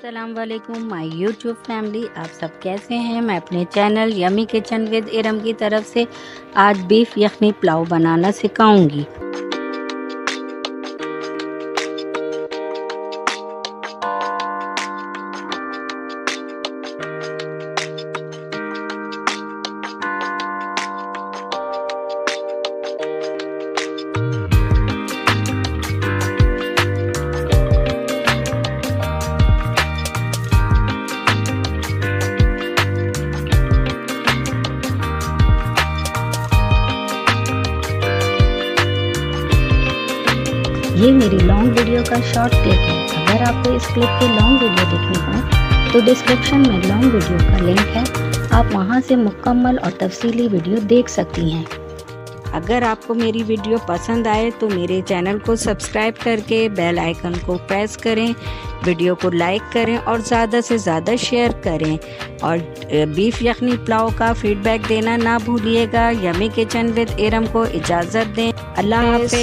अस्सलाम वालेकुम my YouTube family, आप सब कैसे हैं। मैं अपने channel yummy kitchen with Iram की तरफ से आज बीफ यखनी पुलाव बनाना सिखाऊंगी। ये मेरी लॉन्ग वीडियो का शॉर्ट क्लिप है। अगर आपको इस क्लिप की लॉन्ग वीडियो देखनी हो तो डिस्क्रिप्शन में लॉन्ग वीडियो का लिंक है, आप वहां से मुकम्मल और तफसीली वीडियो देख सकती हैं। अगर आपको मेरी वीडियो पसंद आए तो मेरे चैनल को सब्सक्राइब करके बेल आइकन को प्रेस करें, वीडियो को लाइक करें और ज़्यादा से ज़्यादा शेयर करें। और बीफ यखनी पुलाव का फीडबैक देना ना भूलिएगा। यमी किचन विद इरम को इजाज़त दें। अल्लाह हाफ़िज़।